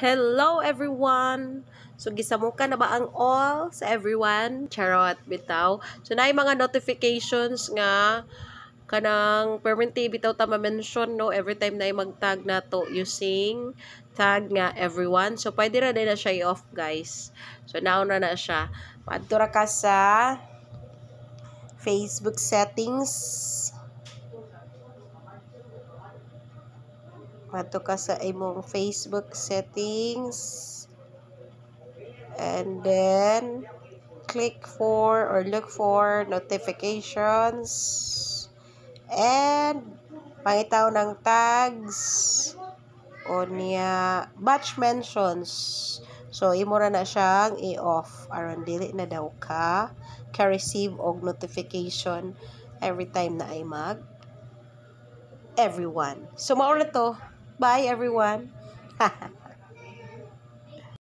Hello everyone! So gisamuka na ba ang all sa everyone? Charot bitaw. So naay mga notifications nga kanang permanente bitaw ta ma-mention no every time na mag-tag na to using tag nga everyone. So pwede ra din na siya i-off guys. So nauna na siya. Maadto ra ka sa Facebook settings. Mato ka sa imong Facebook settings. And then, click for or look for notifications. And, pangitaw ng tags. O niya, batch mentions. So, imo ra na siyang i-off. Aron dili na daw ka receive og notification every time na ay everyone. So, mauna to. Bye, everyone.